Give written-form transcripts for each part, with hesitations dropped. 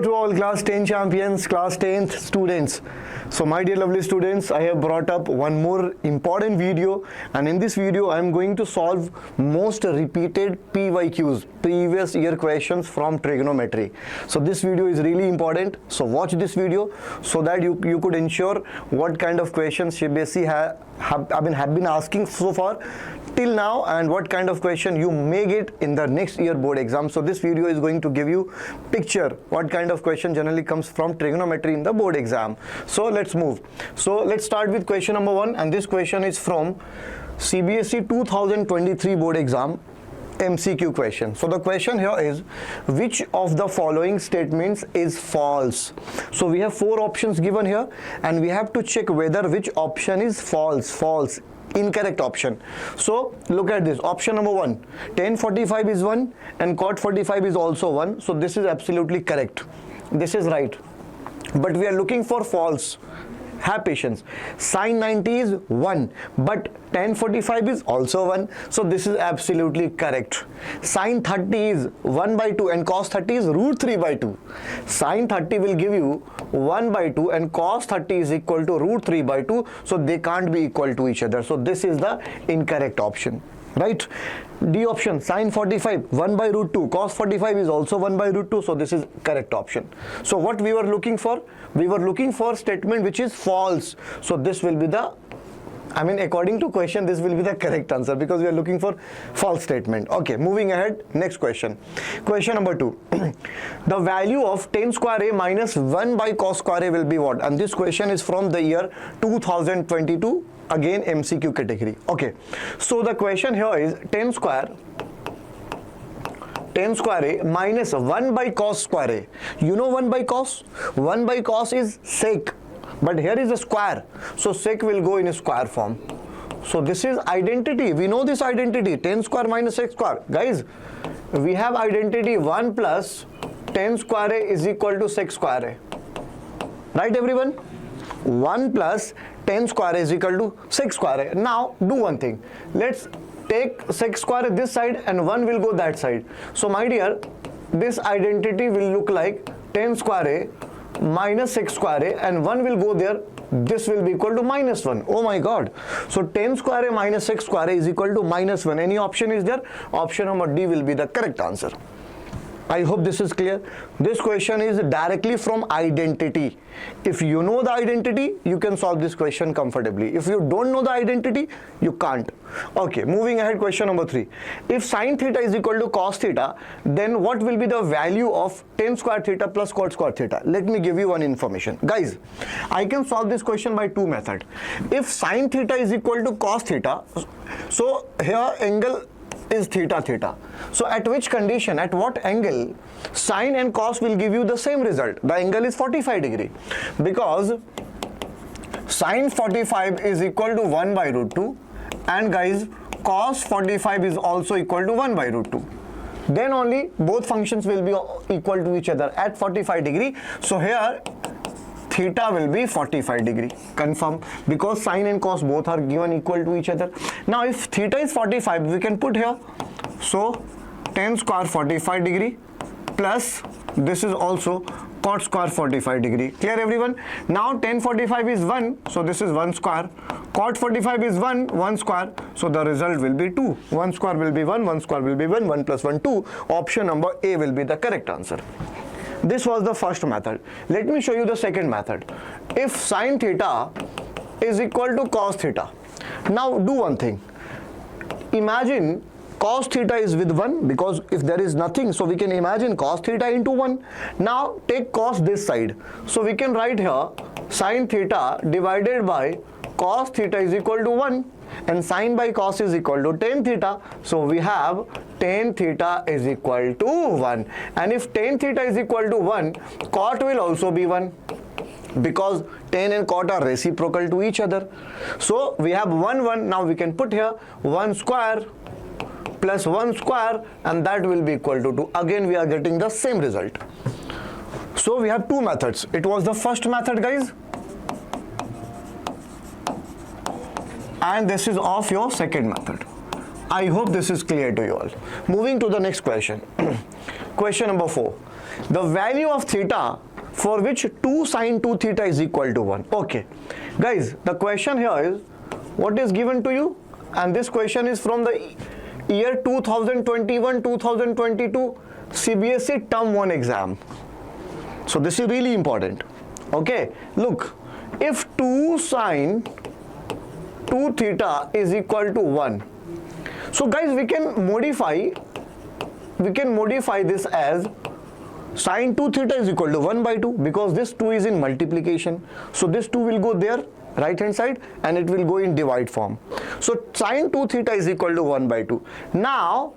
to all class 10 champions, class 10th students. So my dear lovely students, I have brought up one more important video, and in this video I am going to solve most repeated PYQs, previous year questions from trigonometry. So this video is really important, so watch this video so that you could ensure what kind of questions CBSE have been asking so far till now and what kind of question you may get in the next year board exam. So this video is going to give you picture what kind of question generally comes from trigonometry in the board exam. So let's move. So let's start with question number 1, and this question is from CBSE 2023 board exam MCQ question. So the question here is, which of the following statements is false? So we have 4 options given here and we have to check whether which option is false, incorrect option. So look at this. Option number 1, tan 45 is 1 and cot 45 is also 1. So this is absolutely correct. This is right. But we are looking for false. Have patience. Sin 90 is 1, but tan 45 is also 1. So this is absolutely correct. Sin 30 is 1 by 2 and cos 30 is root 3 by 2. Sin 30 will give you 1 by 2 and cos 30 is equal to root 3 by 2. So they can't be equal to each other. So this is the incorrect option. Right? D option, sin 45 1 by root 2, cos 45 is also 1 by root 2. So this is correct option. So what we were looking for? We were looking for statement which is false. So this will be the, according to question, this will be the correct answer because we are looking for false statement. Okay, moving ahead, next question. Question number 2. The value of tan square a minus 1 by cos square a will be what? And this question is from the year 2022. Again MCQ category. Okay, so the question here is tan square a minus 1 by cos square a. You know 1 by cos? 1 by cos is sec, but here is a square, so sec will go in a square form. So this is identity. We know this identity, tan square minus sec square. Guys, we have identity 1 plus tan square a is equal to sec square a. Right everyone? 1 plus tan square is equal to sec square a. Now do one thing. Let's take sec square a this side and 1 will go that side. So my dear, this identity will look like tan square a minus sec square a and 1 will go there. This will be equal to minus 1. Oh my god. So tan square a minus sec square a is equal to minus 1. Any option is there? Option number D will be the correct answer. I hope this is clear. This question is directly from identity. If you know the identity, you can solve this question comfortably. If you don't know the identity, you can't. Okay, moving ahead, question number 3. If sin theta is equal to cos theta, then what will be the value of tan square theta plus cot square theta? Let me give you one information. Guys, I can solve this question by 2 methods. If sin theta is equal to cos theta, so here angle is theta. So at which condition, at what angle, sine and cos will give you the same result? The angle is 45 degree because sine 45 is equal to 1 by root 2 and guys, cos 45 is also equal to 1 by root 2. Then only both functions will be equal to each other at 45 degree. So here theta will be 45 degree, confirm, because sine and cos both are given equal to each other. Now if theta is 45, we can put here, so tan square 45 degree plus this is also cot square 45 degree. Clear everyone? Now tan 45 is 1, so this is 1 square. Cot 45 is 1 square, so the result will be 2. 1 square will be 1 square will be 1, 1 plus 1, 2. Option number A will be the correct answer. This was the first method. Let me show you the second method. If sin theta is equal to cos theta, now do one thing. Imagine cos theta is with 1 because if there is nothing, so we can imagine cos theta into 1. Now take cos this side. So we can write here sin theta divided by cos theta is equal to 1 and sin by cos is equal to tan theta. So we have tan theta is equal to 1, and if tan theta is equal to 1, cot will also be 1 because tan and cot are reciprocal to each other. So we have 1. Now we can put here 1 square plus 1 square and that will be equal to 2. Again we are getting the same result. So we have 2 methods. It was the first method, guys, and this is of your second method. I hope this is clear to you all. Moving to the next question. Question number 4. the value of theta for which 2 sine 2 theta is equal to 1. Okay, guys, the question here is what is given to you, and this question is from the year 2021-2022 CBSE term 1 exam. So this is really important. Okay, look, if 2 sine 2 theta is equal to 1, so guys, we can modify this as sine 2 theta is equal to 1 by 2, because this 2 is in multiplication. So this 2 will go there, right hand side, and it will go in divide form. So sine 2 theta is equal to 1 by 2. Now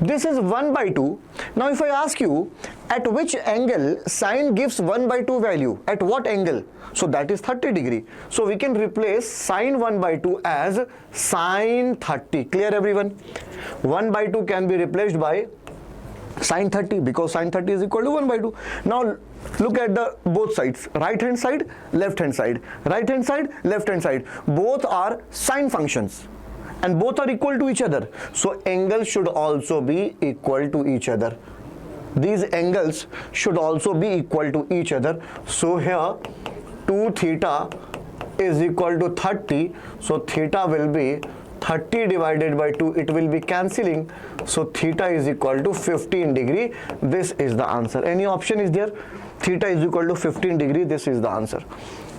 this is 1 by 2. Now if I ask you at which angle sine gives 1 by 2 value, at what angle? So that is 30 degree. So we can replace sine 1 by 2 as sine 30. Clear everyone? 1 by 2 can be replaced by sine 30 because sine 30 is equal to 1 by 2. Now look at the both sides, right hand side, left hand side, right hand side, left hand side. Both are sine functions and both are equal to each other. So angles should also be equal to each other. These angles should also be equal to each other. So here 2 theta is equal to 30. So theta will be 30 divided by 2, it will be cancelling. So theta is equal to 15 degree. This is the answer. Any option is there? Theta is equal to 15 degree. This is the answer.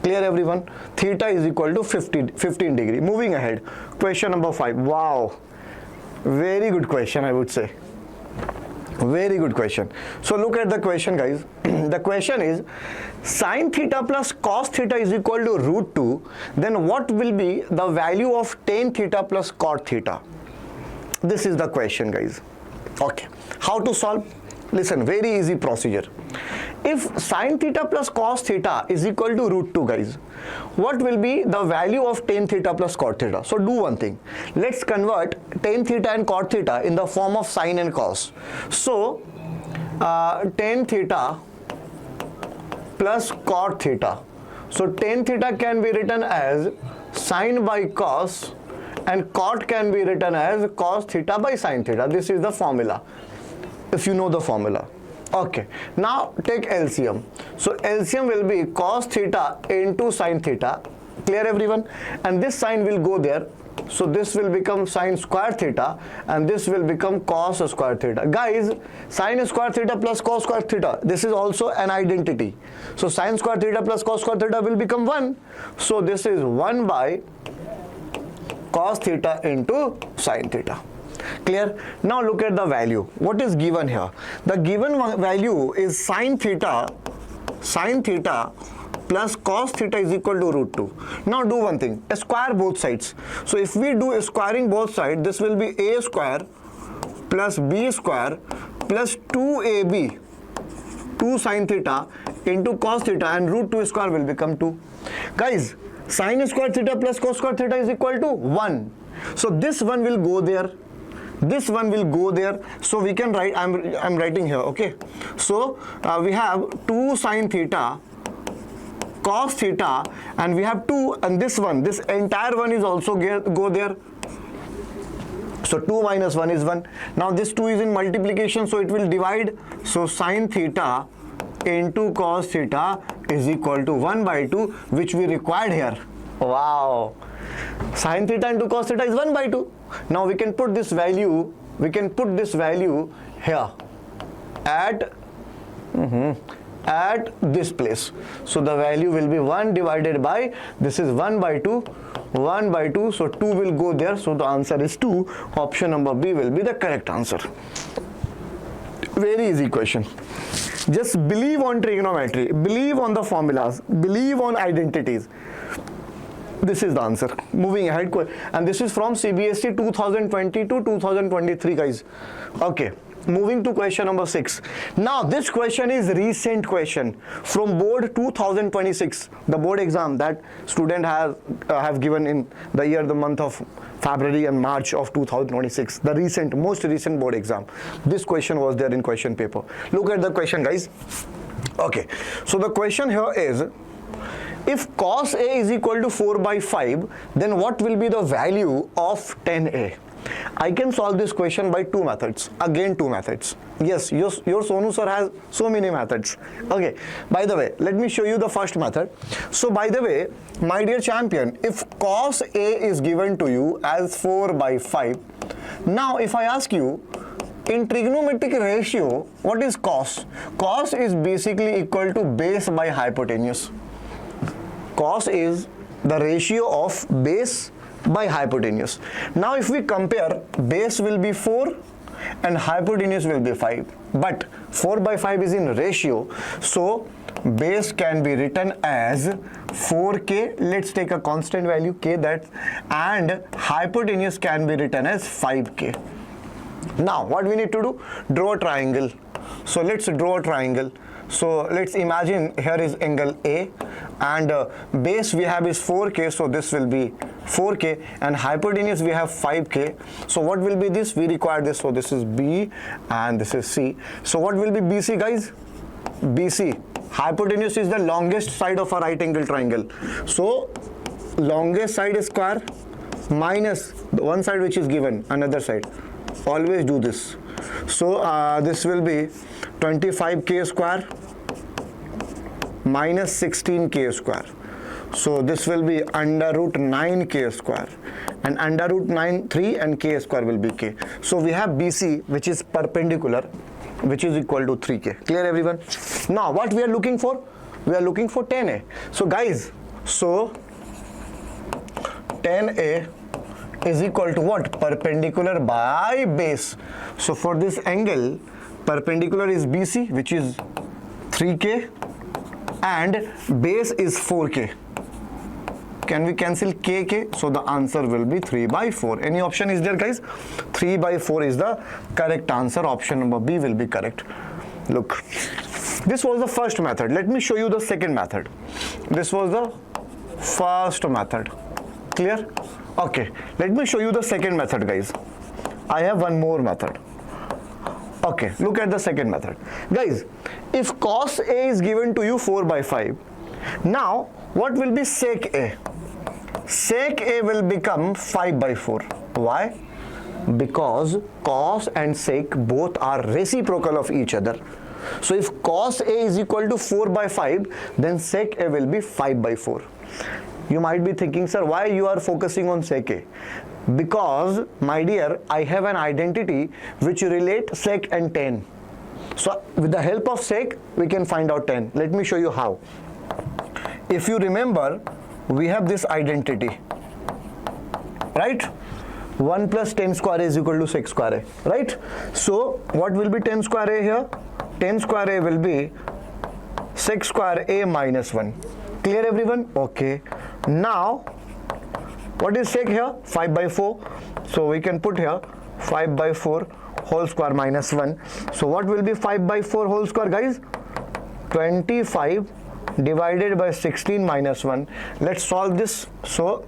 Clear everyone? Theta is equal to 15 degree. Moving ahead. Question number 5. Wow. Very good question, I would say. Very good question. So look at the question, guys. The question is sine theta plus cos theta is equal to root 2. Then what will be the value of tan theta plus cot theta? This is the question, guys. Okay. How to solve? Listen, very easy procedure. If sine theta plus cos theta is equal to root 2, guys, what will be the value of tan theta plus cot theta? So do one thing. Let's convert tan theta and cot theta in the form of sine and cos. So tan theta plus cot theta. So tan theta can be written as sine by cos and cot can be written as cos theta by sine theta. This is the formula, if you know the formula. Okay, now take LCM. So LCM will be cos theta into sine theta. Clear everyone? And this sine will go there. So this will become sine square theta and this will become cos square theta. Guys, sine square theta plus cos square theta, this is also an identity. So sine square theta plus cos square theta will become 1. So this is 1 by cos theta into sine theta. Clear? Now look at the value. What is given here? The given value is sine theta plus cos theta is equal to root 2. Now do one thing, square both sides. So if we do squaring both sides, this will be a square plus b square plus 2ab, 2 sine theta into cos theta, and root 2 square will become 2. Guys, sine square theta plus cos square theta is equal to 1. So this one will go there. This one will go there. So we can write, I'm writing here, okay. So we have 2 sine theta cos theta, and we have 2, and this entire one is also go there. So 2 minus 1 is 1. Now this 2 is in multiplication, so it will divide. So sine theta into cos theta is equal to 1 by 2, which we required here. Wow. Sine theta into cos theta is 1 by 2. Now we can put this value, here at this place. So the value will be 1 divided by, this is 1 by 2, so 2 will go there. So the answer is 2. Option number B will be the correct answer. Very easy question. Just believe on trigonometry, believe on the formulas, believe on identities. This is the answer. Moving ahead, and this is from CBSE 2020 to 2023, guys. Okay, moving to question number 6. Now this question is recent question from board 2026, the board exam that student have given in the month of February and March of 2026. The most recent board exam. This question was there in question paper. Look at the question, guys. Okay, so the question here is, if cos A is equal to 4 by 5, then what will be the value of tan A? I can solve this question by two methods. Again, two methods. Yes, your Sonu Sir has so many methods. Okay, by the way, let me show you the first method. So by the way, my dear champion, if cos A is given to you as 4 by 5, now if I ask you, in trigonometric ratio, what is cos? Cos is basically equal to base by hypotenuse. Cos is the ratio of base by hypotenuse. Now if we compare, base will be 4 and hypotenuse will be 5, but 4 by 5 is in ratio, so base can be written as 4k, let's take a constant value k, that, and hypotenuse can be written as 5k. Now what we need to do? Draw a triangle. So let's draw a triangle. So let's imagine here is angle A, and base we have is 4k, so this will be 4k, and hypotenuse we have 5k. So what will be this? We require this, so this is B and this is C. So what will be BC, guys? BC, hypotenuse is the longest side of a right angle triangle, so longest side is square minus the one side which is given, another side. Always do this. So this will be 25k square minus 16k square. So this will be under root 9k square, and under root 9 3 and k square will be k. So we have BC, which is perpendicular, which is equal to 3k. Clear, everyone? Now what we are looking for? We are looking for 10a. So guys, so 10a is equal to what? Perpendicular by base. So for this angle, perpendicular is BC, which is 3k, and base is 4k. Can we cancel k? So the answer will be 3 by 4. Any option is there, guys? 3 by 4 is the correct answer. Option number B will be correct. Look, this was the first method. Let me show you the second method. This was the first method. Clear? Okay, let me show you the second method, guys. I have one more method. Okay, look at the second method. Guys, if cos A is given to you 4 by 5, now what will be sec A? Sec A will become 5 by 4. Why? Because cos and sec both are reciprocal of each other. So if cos A is equal to 4 by 5, then sec A will be 5 by 4. You might be thinking, sir, why you are focusing on sec A? Because, my dear, I have an identity which relate sec and tan. So with the help of sec, we can find out tan. Let me show you how. If you remember, we have this identity, right? 1 plus 10 square A is equal to sec square A, right? So what will be 10 square A here? 10 square A will be sec square A minus 1. Clear, everyone? Okay. Now, what is sec here? 5 by 4. So we can put here 5 by 4 whole square minus 1. So what will be 5 by 4 whole square, guys? 25 divided by 16 minus 1. Let's solve this. So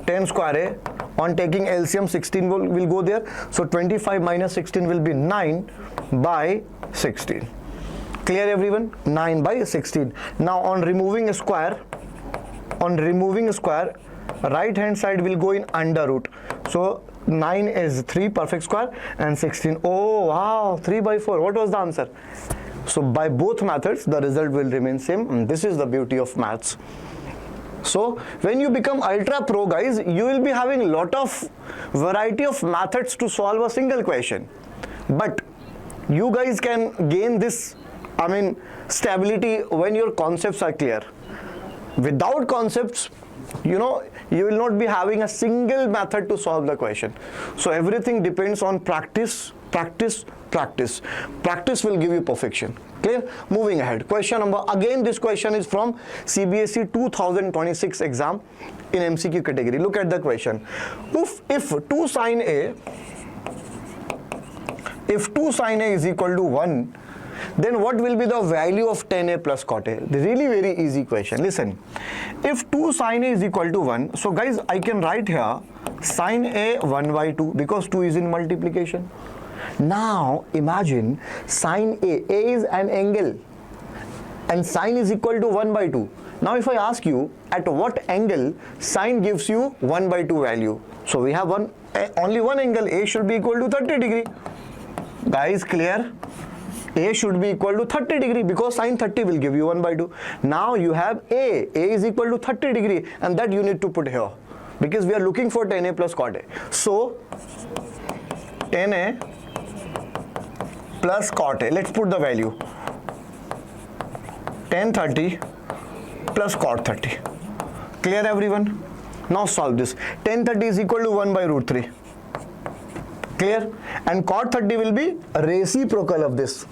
10 square A, on taking LCM, 16 will go there. So 25 minus 16 will be 9 by 16. Clear, everyone? 9 by 16. Now on removing a square, right hand side will go in under root. So 9 is 3 perfect square and 16. Oh wow, 3 by 4. What was the answer? So by both methods, the result will remain same. And this is the beauty of maths. So when you become ultra pro, guys, you will be having a lot of variety of methods to solve a single question. But you guys can gain this, stability when your concepts are clear. Without concepts, you will not be having a single method to solve the question. So everything depends on practice. Practice will give you perfection. Clear? Moving ahead. Question number, again this question is from CBSE 2026 exam in MCQ category. Look at the question. If 2 sin A is equal to 1, then what will be the value of tan A plus cot A? Really very easy question. Listen, if 2 sin A is equal to 1, so guys, I can write here sin A 1 by 2 because 2 is in multiplication. Now imagine sin A is an angle and sin is equal to 1 by 2. Now if I ask you at what angle sin gives you 1 by 2 value, so we have one only one angle, A should be equal to 30 degree. Guys, clear? A should be equal to 30 degree because sine 30 will give you 1 by 2. Now you have A is equal to 30 degree, and that you need to put here because we are looking for tan A plus cot A. So tan A plus cot A, let's put the value tan 30 plus cot 30. Clear everyone? Now solve this. Tan 30 is equal to 1 by root 3. Clear? And cot 30 will be reciprocal of this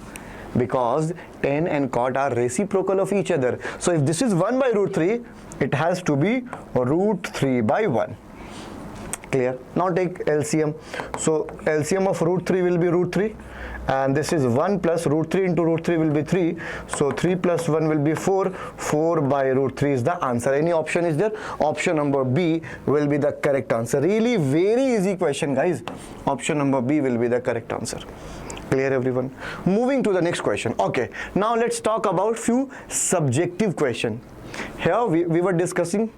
because tan and cot are reciprocal of each other. So if this is 1 by root 3, it has to be root 3 by 1. Clear? Now take LCM. So LCM of root 3 will be root 3, and this is 1 plus root 3 into root 3 will be 3. So 3 plus 1 will be 4. 4 by root 3 is the answer. Any option is there? Option number B will be the correct answer. Really very easy question, guys. Option number B will be the correct answer. Clear everyone? Moving to the next question. Okay, now let's talk about few subjective question. Here we were discussing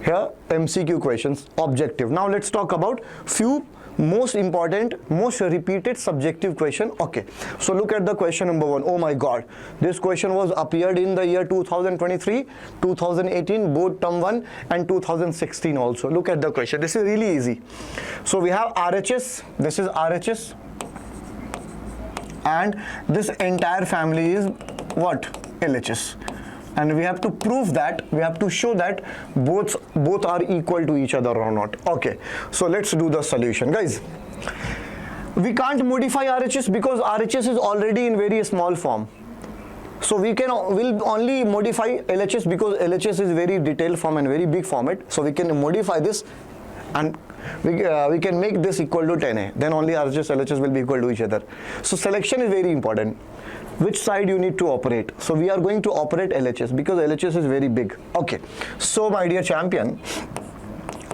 here MCQ questions, objective. Now let's talk about few most important, most repeated subjective question. Okay, so look at the question number 1. Oh my god, this question was appeared in the year 2023, 2018, both term 1 and 2016 also. Look at the question. This is really easy. So we have RHS, this is RHS, and this entire family is what? LHS. And we have to prove that, we have to show that both are equal to each other or not. Okay, so let's do the solution, guys. We can't modify RHS because RHS is already in very small form. So we'll only modify LHS because LHS is very detailed form and very big format. So we can modify this and we can make this equal to 10A. Then only RHS, LHS will be equal to each other. So selection is very important. Which side you need to operate? So we are going to operate LHS because LHS is very big. Okay, so my dear champion,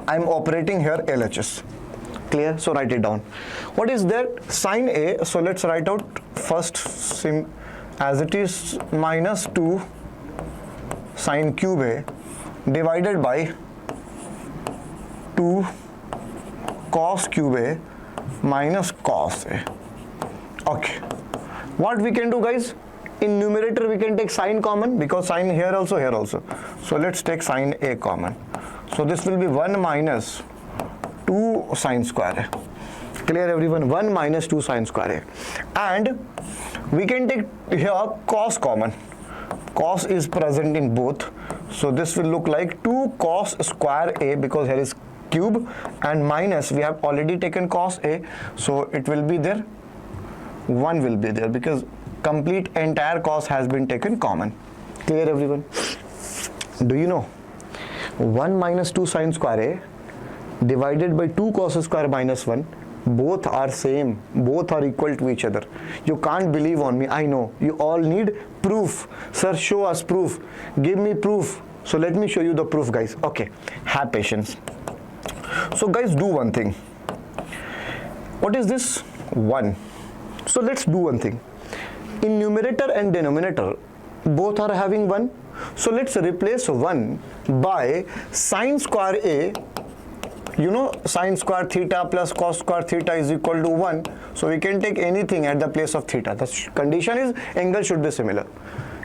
I'm operating here LHS. Clear? So write it down. What is that? Sine A. So let's write out first as it is minus 2 sine cube A divided by 2 cos cube A minus cos A. Okay. What we can do, guys? In numerator we can take sine common because sine here also, here also. So let's take sine A common. So this will be 1 minus 2 sine square A. Clear everyone? 1 minus 2 sine square A. And we can take here cos common. Cos is present in both. So this will look like 2 cos square A because here is cube, and minus we have already taken cos A. So it will be there. 1 will be there because complete entire cos has been taken common. Clear everyone? Do you know 1 minus 2 sine square A divided by 2 cos square minus 1, both are same, both are equal to each other. You can't believe on me, I know. You all need proof. Sir, show us proof. Give me proof. So let me show you the proof, guys. Okay, have patience. So guys, do one thing. What is this? 1. So let's do one thing. In numerator and denominator, both are having 1. So let's replace 1 by sine square A. You know sine square theta plus cos square theta is equal to 1. So we can take anything at the place of theta. The condition is angle should be similar.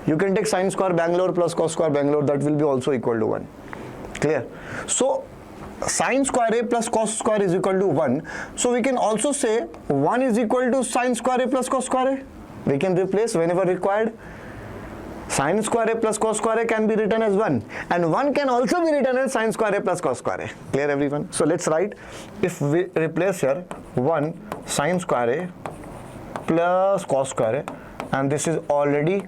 You can take sine square Bangalore plus cos square Bangalore, that will be also equal to 1. Clear? So sine square A plus cos square is equal to 1. So we can also say 1 is equal to sine square A plus cos square A. We can replace whenever required. Sine square A plus cos square A can be written as 1. And 1 can also be written as sine square A plus cos square A. Clear everyone? So let's write, if we replace here 1 sine square A plus cos square A, and this is already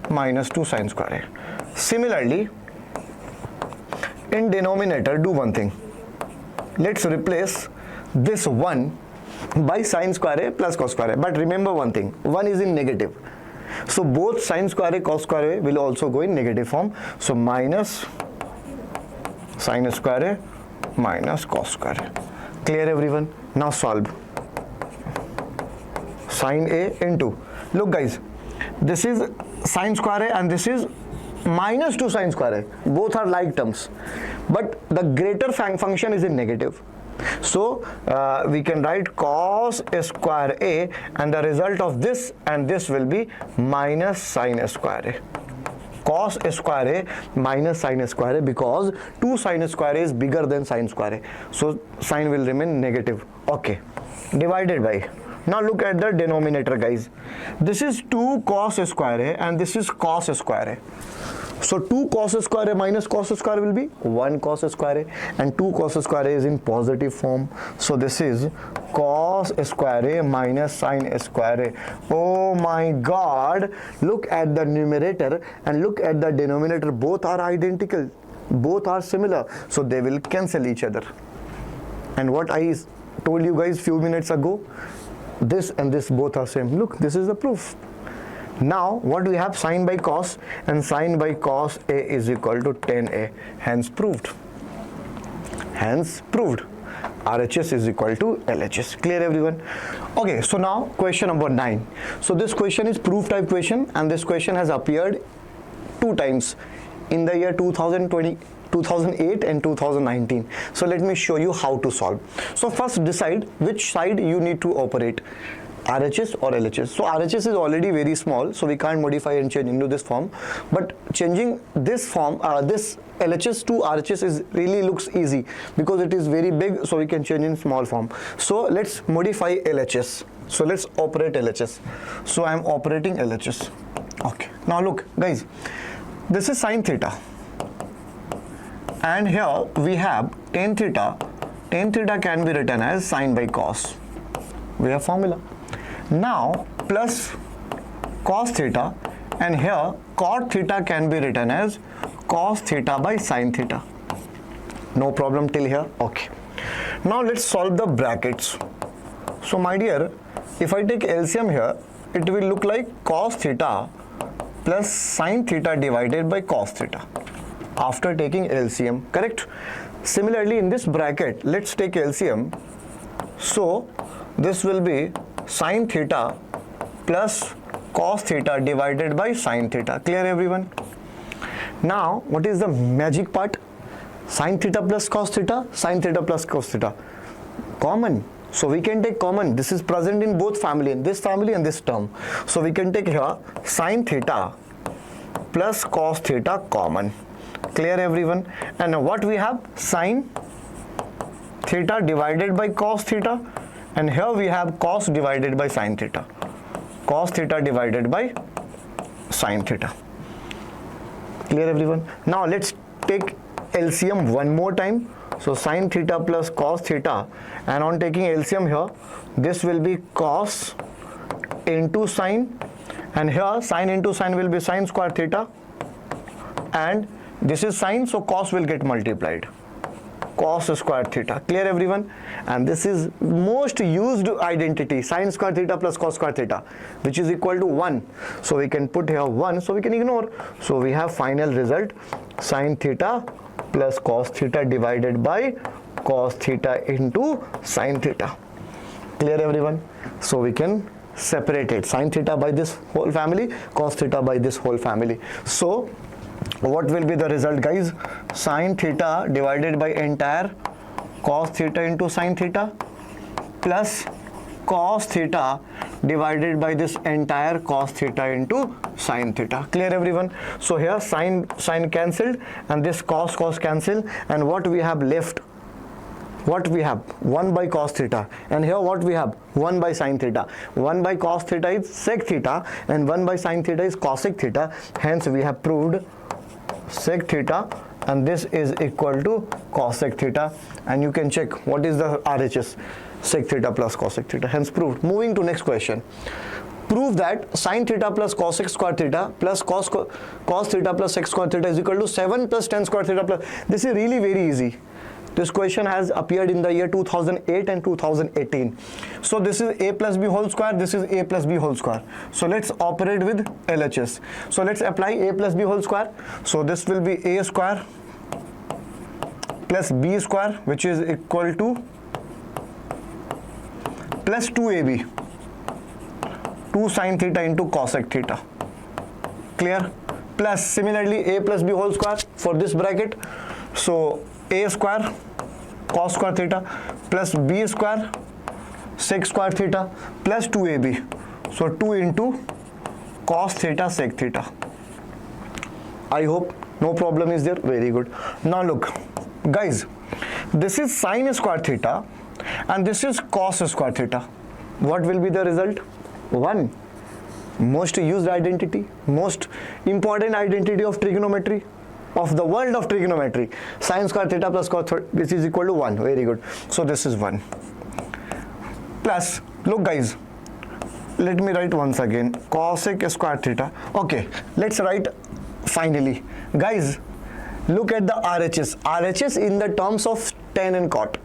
minus 2 sine square A. Similarly, in denominator, do one thing. Let's replace this 1 by sine square A plus cos square A. But remember one thing, 1 is in negative. So both sine square A, cos square A will also go in negative form. So minus sine square A minus cos square A. Clear everyone? Now solve. Sine A into, look guys, this is sine square A and this is -2 sine square A. Both are like terms, but the greater function is in negative. So we can write cos square A, and the result of this and this will be minus sin square A. Cos square A minus sin square A, because 2 sin square A is bigger than sin square A. So sin will remain negative. Okay. Divided by. Now look at the denominator, guys. This is 2 cos square A and this is cos square A. So 2 cos square A minus cos square will be 1 cos square A, and 2 cos square A is in positive form. So this is cos square A minus sin square A. Oh my God! Look at the numerator and look at the denominator. Both are identical. Both are similar. So they will cancel each other. And what I told you guys few minutes ago, this and this both are same. Look, this is the proof. Now what we have, sin by cos, and sin by cos A is equal to 10A. Hence proved. Hence proved. RHS is equal to LHS. Clear, everyone? Okay, so now question number 9. So this question is proof type question, and this question has appeared 2 times in the year 2008 and 2019. So let me show you how to solve. So first decide which side you need to operate, RHS or LHS. So RHS is already very small, so we can't modify and change into this form, but changing this form, this LHS to RHS is really looks easy because it is very big, so we can change in small form. So let's modify LHS. So let's operate LHS. So I am operating LHS. Okay, now look guys, this is sin theta, and here we have tan theta. Tan theta can be written as sin by cos. We have formula. Now plus cos theta, and here cot theta can be written as cos theta by sin theta. No problem till here. Okay. Now let's solve the brackets. So my dear, if I take LCM here, it will look like cos theta plus sin theta divided by cos theta after taking LCM, correct? Similarly, in this bracket, let's take LCM. So this will be sin theta plus cos theta divided by sin theta. Clear, everyone? Now what is the magic part? Sin theta plus cos theta, sin theta plus cos theta, common. So we can take common. This is present in both family, in this family and this term. So we can take here sin theta plus cos theta common. Clear, everyone? And now what we have? Sin theta divided by cos theta, and here we have cos divided by sin theta. Cos theta divided by sin theta. Clear, everyone? Now let's take LCM one more time. So sin theta plus cos theta, and on taking LCM here, this will be cos into sin, and here sin into sin will be sin square theta, and this is sin, so cos will get multiplied, cos square theta. Clear, everyone? And this is most used identity, sin square theta plus cos square theta, which is equal to 1. So we can put here 1, so we can ignore. So we have final result, sin theta plus cos theta divided by cos theta into sin theta. Clear, everyone? So we can separate it, sin theta by this whole family, cos theta by this whole family. So what will be the result, guys? Sin theta divided by entire cos theta into sin theta plus cos theta divided by this entire cos theta into sin theta. Clear, everyone? So here sin cancelled, and this cos cancelled, and what we have left? What we have? 1 by cos theta, and here what we have? 1 by sin theta. 1 by cos theta is sec theta, and 1 by sin theta is cosec theta. Hence we have proved sec theta, and this is equal to cosec theta, and you can check what is the RHS, sec theta plus cosec theta. Hence proved. Moving to next question. Prove that sin theta plus cosec square theta plus cos theta plus sec square theta is equal to 7 plus tan square theta plus. This is really very easy. This question has appeared in the year 2008 and 2018. So this is a plus b whole square, this is a plus b whole square. So let's operate with LHS. So let's apply a plus b whole square. So this will be a square plus b square, which is equal to plus 2ab, 2 sin theta into cosec theta. Clear? Plus similarly a plus b whole square for this bracket. So a square cos square theta plus b square sec square theta plus 2ab. So 2 into cos theta sec theta. I hope no problem is there. Very good. Now look, guys, this is sin square theta and this is cos square theta. What will be the result? 1. Most used identity, most important identity of trigonometry, of the world of trigonometry. Sin square theta plus cos theta, this is equal to 1. Very good. So this is 1. Plus, look guys, let me write once again, cosec square theta. Okay, let's write finally. Guys, look at the RHS. RHS in the terms of tan and cot.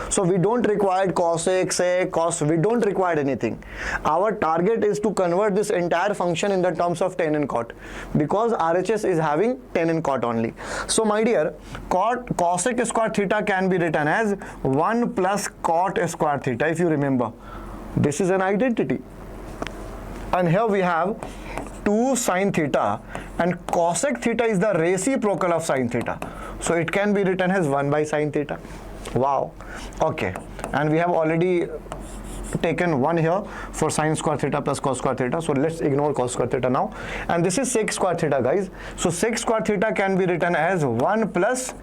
So we don't require cosec, sec, cos, we don't require anything. Our target is to convert this entire function in the terms of tan and cot, because RHS is having tan and cot only. So my dear, cosec square theta can be written as 1 plus cot square theta, if you remember. This is an identity. And here we have 2 sin theta, and cosec theta is the reciprocal of sin theta. So it can be written as 1 by sin theta. Wow. Okay. And we have already taken 1 here for sin square theta plus cos square theta. So let's ignore cos square theta now. And this is sec square theta, guys. So sec square theta can be written as 1 plus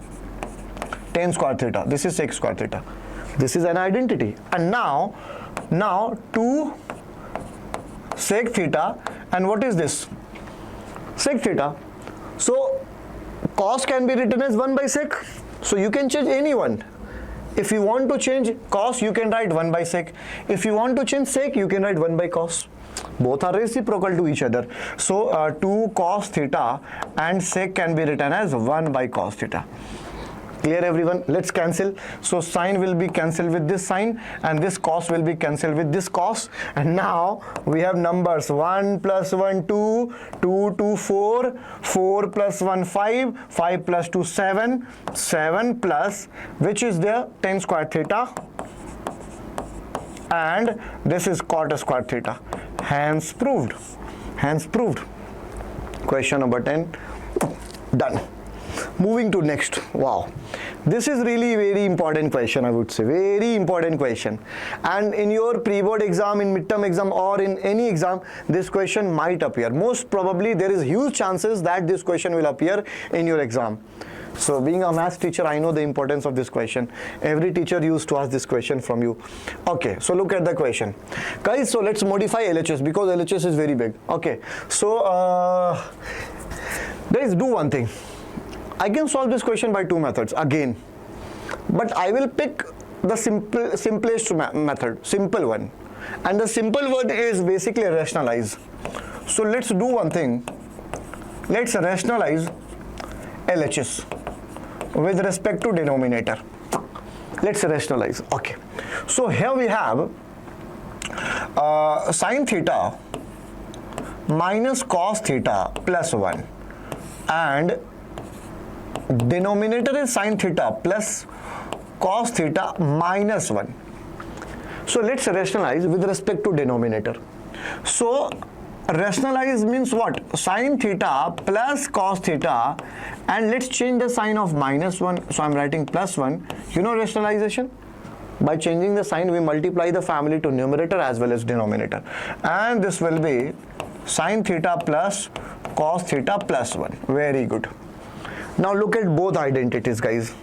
tan square theta. This is sec square theta. This is an identity. And now 2 sec theta, and what is this? Sec theta. So cos can be written as 1 by sec. So you can change any one. If you want to change cos, you can write 1 by sec. If you want to change sec, you can write 1 by cos. Both are reciprocal to each other. So 2 cos theta and sec can be written as 1 by cos theta. Clear everyone? Let's cancel. So sine will be cancelled with this sine, and this cos will be cancelled with this cos. And now we have numbers 1 plus 1 2, 2 2 4, 4 plus 1 5, 5 plus 2 7, 7 plus, which is there, tan square theta, and this is cot square theta. Hence proved. Hence proved. Question number 10 done. Moving to next. Wow, this is really very important question, I would say, very important question. And in your pre-board exam, in midterm exam, or in any exam, this question might appear. Most probably there is huge chances that this question will appear in your exam. So being a maths teacher, I know the importance of this question. Every teacher used to ask this question from you. Okay, so look at the question, guys. So let's modify LHS, because LHS is very big. Okay, so guys, do one thing. I can solve this question by 2 methods again, but I will pick the simplest method, simple one. And the simple word is basically rationalize. So let's do one thing. Let's rationalize LHS with respect to denominator. Let's rationalize. Okay. So here we have sin theta minus cos theta plus 1, and denominator is sin theta plus cos theta minus 1. So let's rationalize with respect to denominator. So rationalize means what? Sin theta plus cos theta, and let's change the sign of minus 1. So I'm writing plus 1. You know rationalization? By changing the sign, we multiply the family to numerator as well as denominator. And this will be sin theta plus cos theta plus 1. Very good. Now look at both identities, guys.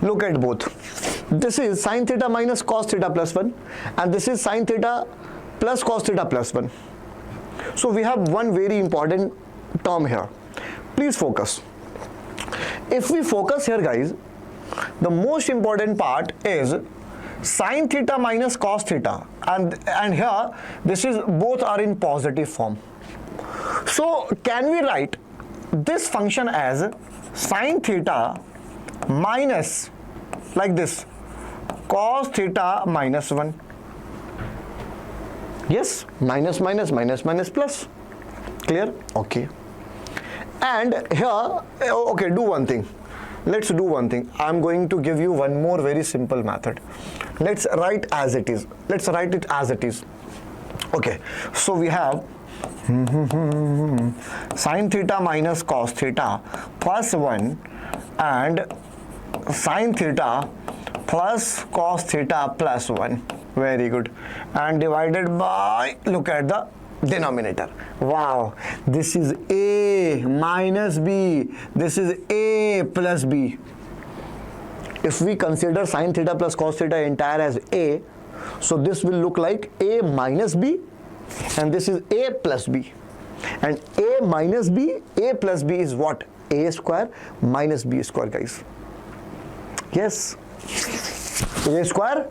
Look at both. This is sin theta minus cos theta plus 1, and this is sin theta plus cos theta plus 1. So we have one very important term here. Please focus. If we focus here, guys, the most important part is sin theta minus cos theta, and here this is, both are in positive form. So can we write this function as sin theta minus, like this, cos theta minus 1? Yes, minus minus minus minus plus. Clear? Okay. And here, okay, do one thing. Let's do one thing. I'm going to give you one more very simple method. Let's write as it is. Let's write it as it is. Okay. So we have sin theta minus cos theta plus 1 and sin theta plus cos theta plus 1. Very good. And divided by, look at the denominator. Wow, this is a minus b, this is a plus b. If we consider sin theta plus cos theta entire as a, so this will look like a minus b, and this is a plus b. And a minus b, a plus b is what? A square minus b square, guys. Yes, a square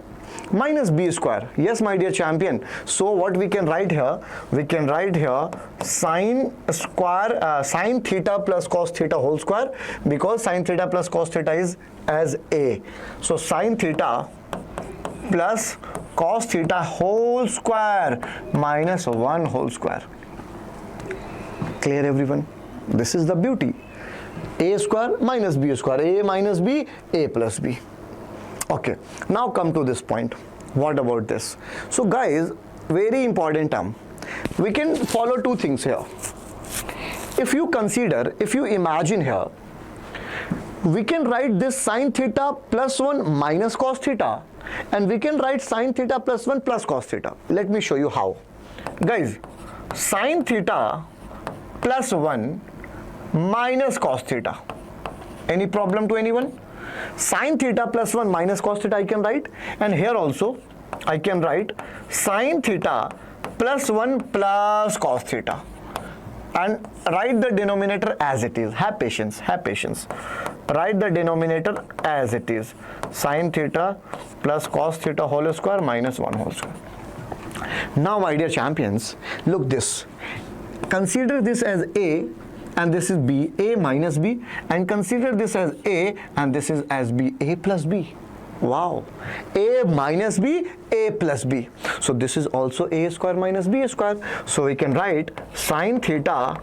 minus b square. Yes, my dear champion. So what we can write here? We can write here sin theta plus cos theta whole square, because sin theta plus cos theta is as a. So sin theta plus cos theta whole square minus 1 whole square. Clear, everyone? This is the beauty. A square minus b square, a minus b, a plus b. Okay, now come to this point. What about this? So guys, very important term. We can follow two things here. If you imagine here, we can write this sin theta plus 1 minus cos theta, and we can write sin theta plus 1 plus cos theta. Let me show you how. Guys, sin theta plus 1 minus cos theta. Any problem to anyone? Sin theta plus 1 minus cos theta I can write, and here also I can write sin theta plus 1 plus cos theta, and write the denominator as it is. Have patience, have patience. Write the denominator as it is. Sin theta plus cos theta whole square minus 1 whole square. Now my dear champions, look this. Consider this as a, and this is b, a minus b, and consider this as a, and this is as b, a plus b. Wow, a minus b, a plus b. So this is also a square minus b square. So we can write sin theta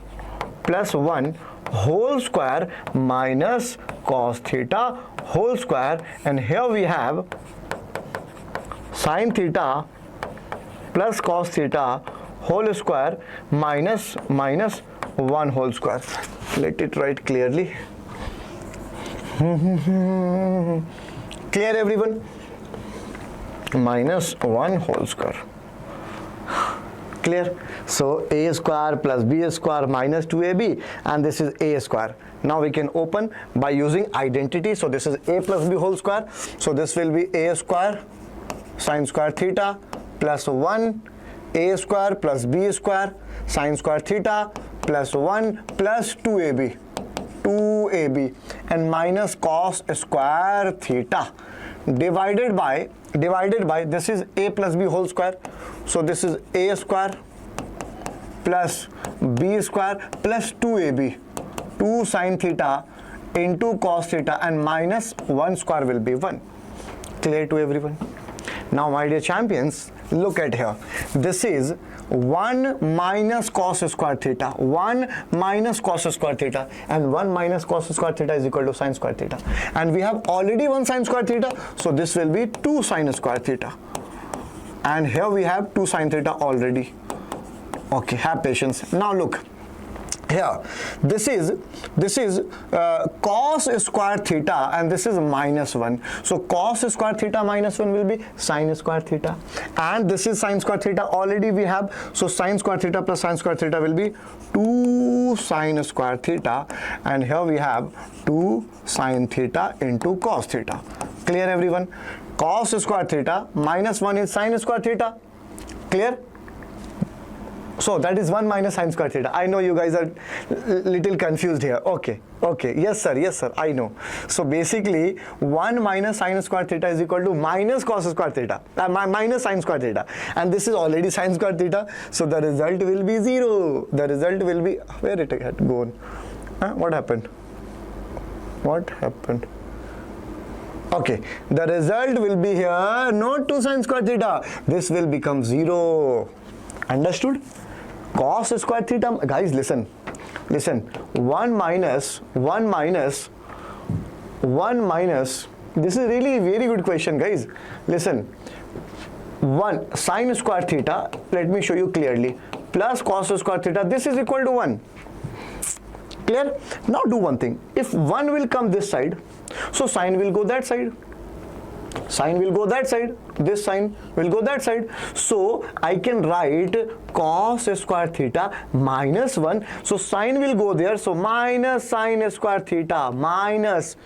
plus 1 whole square minus cos theta whole square, and here we have sin theta plus cos theta whole square minus 1 whole square. Let it write clearly. Clear, everyone? Minus 1 whole square. Clear? So a square plus b square minus 2ab, and this is a square. Now we can open by using identity. So this is a plus b whole square. So this will be a square sin square theta plus 1 a square plus b square sin square theta plus 1 plus 2ab and minus cos square theta divided by this is a plus b whole square. So this is a square plus b square plus 2ab, 2 sin theta into cos theta, and minus 1 square will be 1. Clear to everyone? Now my dear champions, look at here. This is 1 minus cos square theta, 1 minus cos square theta, and 1 minus cos square theta is equal to sin square theta. And we have already 1 sin square theta, so this will be 2 sin square theta. And here we have 2 sin theta already. Okay, have patience. Now look. Here, this is cos square theta, and this is minus 1. So cos square theta minus 1 will be sin square theta, and this is sin square theta already we have. So sin square theta plus sin square theta will be 2 sin square theta, and here we have 2 sin theta into cos theta. Clear, everyone? Cos square theta minus 1 is sin square theta. Clear? So that is 1 minus sin square theta. I know you guys are little confused here. Okay, yes sir, I know. So basically 1 minus sin square theta is equal to minus cos square theta, minus sin square theta, and this is already sin square theta. So the result will be 0. The result will be, where it had gone? What happened? Okay, the result will be here, not 2 sin square theta. This will become 0. Understood? Cos square theta, guys, listen. 1 minus, this is really a very good question, guys. Listen, 1 sin square theta, let me show you clearly, plus cos square theta, this is equal to 1. Clear? Now do one thing. If 1 will come this side, so sin will go that side. Sine will go that side, this sine will go that side. So I can write cos square theta minus 1. So sine will go there. So minus sine square theta minus,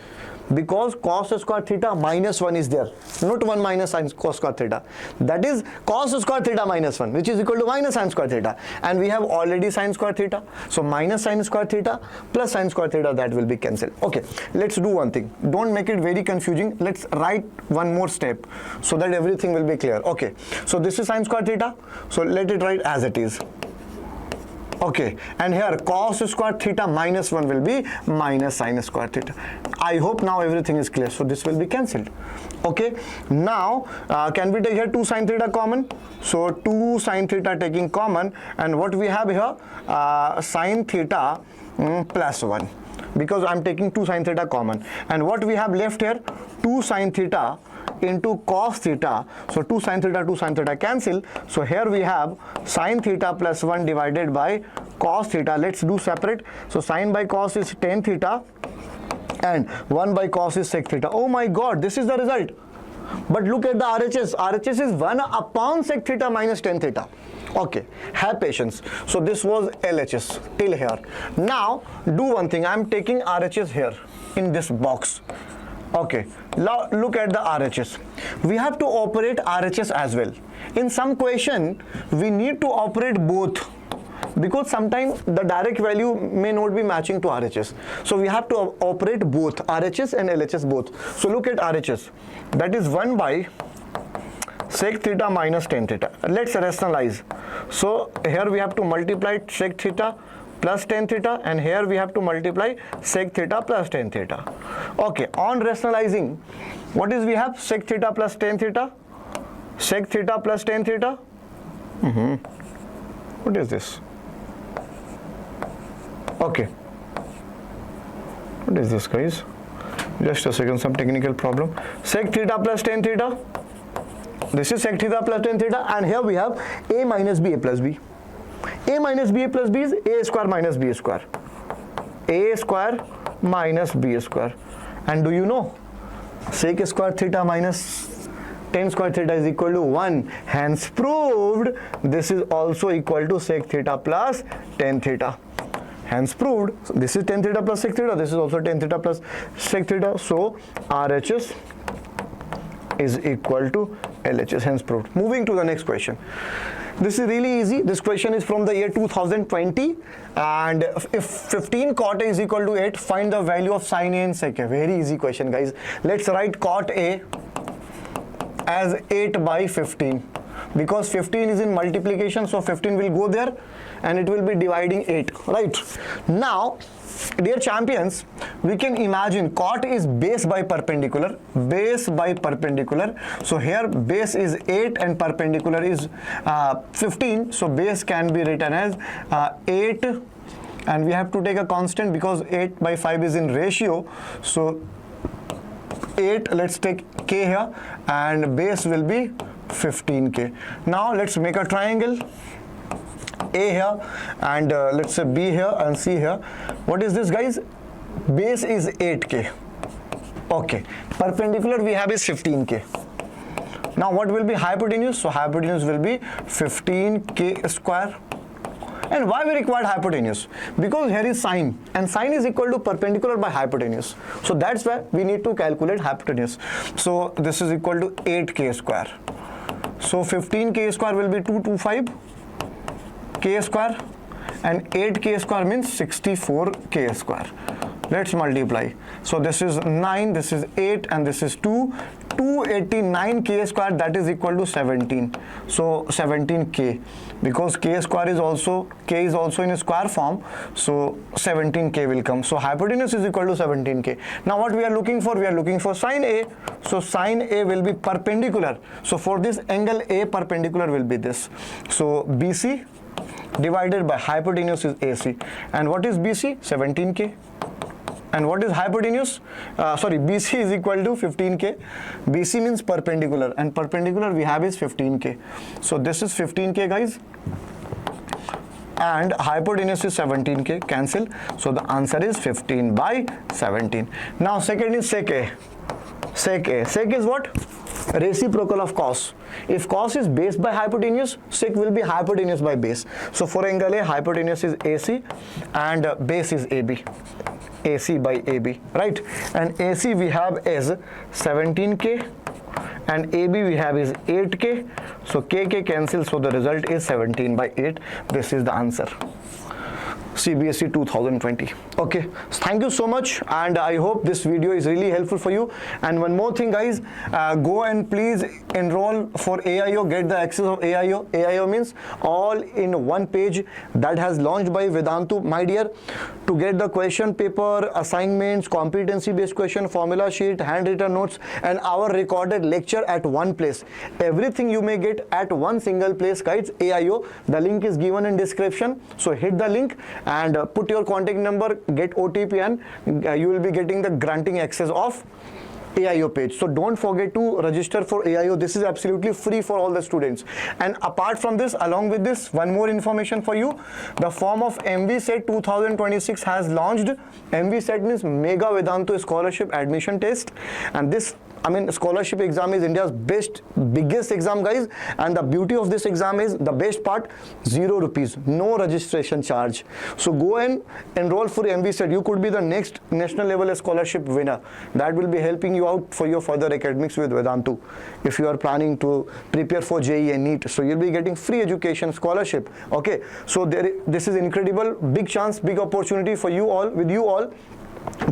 because cos square theta minus 1 is there, not 1 minus sine cos square theta. That is cos square theta minus 1, which is equal to minus sine square theta. And we have already sine square theta. So minus sine square theta plus sine square theta, that will be cancelled. Okay, let's do one thing. Don't make it very confusing. Let's write one more step so that everything will be clear. Okay, so this is sine square theta. So let it write as it is. Okay, and here cos square theta minus 1 will be minus sine square theta. I hope now everything is clear. So this will be cancelled. Okay, now can we take here 2 sine theta common? So 2 sine theta taking common, and what we have here, sine theta plus 1, because I am taking 2 sine theta common. And what we have left here, 2 sine theta into cos theta. So 2 sine theta cancel. So here we have sine theta plus 1 divided by cos theta. Let's do separate. So sine by cos is tan theta and 1 by cos is sec theta. Oh my god, this is the result. But look at the RHS. RHS is 1 upon sec theta minus tan theta. Okay, have patience. So this was LHS till here. Now do one thing. I am taking RHS here in this box. Okay, now look at the RHS. We have to operate RHS as well. In some question, we need to operate both, because sometimes the direct value may not be matching to RHS. So we have to operate both RHS and LHS both. So look at RHS. That is 1 by sec theta minus tan theta. Let's rationalize. So here we have to multiply sec theta plus tan theta, and here we have to multiply sec theta plus tan theta. Okay, on rationalizing, what is we have? Sec theta plus tan theta, sec theta plus tan theta. What is this? Okay, what is this, guys? Just a second, some technical problem. Sec theta plus tan theta. This is sec theta plus tan theta, and here we have a minus b, a plus b. A minus b, a plus b is a square minus b square. A square minus b square. And do you know, sec square theta minus tan square theta is equal to 1. Hence proved this is also equal to sec theta plus tan theta. Hence proved this is tan theta plus sec theta. This is also tan theta plus sec theta. So RHS is equal to LHS. Hence proved. Moving to the next question. This is really easy. This question is from the year 2020, and if 15 cot A is equal to 8, find the value of sin A and sec A. Very easy question, guys. Let's write cot A as 8 by 15, because 15 is in multiplication, so 15 will go there and it will be dividing 8, right? Now, dear champions, we can imagine cot is base by perpendicular, base by perpendicular. So here base is 8 and perpendicular is 15. So base can be written as 8, and we have to take a constant because 8 by 5 is in ratio. So 8, let's take k here, and base will be 15k. Now let's make a triangle. A here and let's say B here and C here. What is this, guys? Base is 8k. Okay, perpendicular we have is 15k. Now what will be hypotenuse? So hypotenuse will be 15k square. And why we required hypotenuse? Because here is sine, and sine is equal to perpendicular by hypotenuse. So that's why we need to calculate hypotenuse. So this is equal to 8k square. So 15k square will be 225 k square, and 8k square means 64k square. Let's multiply. So this is 9, this is 8, and this is 2. 289k square, that is equal to 17. So 17k, because k square is also, k is also in a square form, so 17k will come. So hypotenuse is equal to 17k. Now what we are looking for? We are looking for sine A. So sine A will be perpendicular. So for this angle A, perpendicular will be this. So BC divided by hypotenuse is AC. And what is BC? 17k. And what is hypotenuse? BC is equal to 15k. BC means perpendicular, and perpendicular we have is 15k. So this is 15k, guys. And hypotenuse is 17k. Cancel. So the answer is 15 by 17. Now second is sec A. Sec A. Sec is what? reciprocal of cos. If cos is base by hypotenuse, sec will be hypotenuse by base. So for angle A, hypotenuse is AC and base is AB. AC by AB, right? And AC we have is 17K and AB we have is 8K. So KK cancels, so the result is 17 by 8. This is the answer. CBSE 2020. Okay, so thank you so much, and I hope this video is really helpful for you. And one more thing, guys, go and please enroll for AIO, get the access of AIO. AIO means all in one page that has launched by Vedantu, my dear. To get the question paper, assignments, competency based question, formula sheet, handwritten notes, and our recorded lecture at one place. Everything you may get at one single place, guys. AIO, the link is given in description, so hit the link and put your contact number, get OTP, and you will be getting the granting access of AIO page. So don't forget to register for AIO. This is absolutely free for all the students. And apart from this, along with this, one more information for you. The form of MVSAT 2026 has launched. MVSAT means Mega Vedantu Scholarship Admission Test, and this scholarship exam is India's biggest exam, guys. And the beauty of this exam is, the best part, 0 rupees, no registration charge. So go and enroll for MVSAT. You could be the next national level scholarship winner. That will be helping you out for your further academics with Vedantu. If you are planning to prepare for JEE and NEET, so you'll be getting free education scholarship. Okay, so this is incredible, big chance, big opportunity for you all, with you all.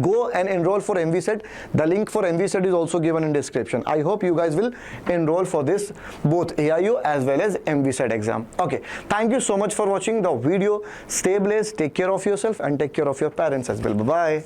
Go and enroll for MVSAT. The link for MVSAT is also given in description. I hope you guys will enroll for this, both AIO as well as MVSAT exam. Okay, thank you so much for watching the video. Stay blessed, take care of yourself, and take care of your parents as well. Bye bye.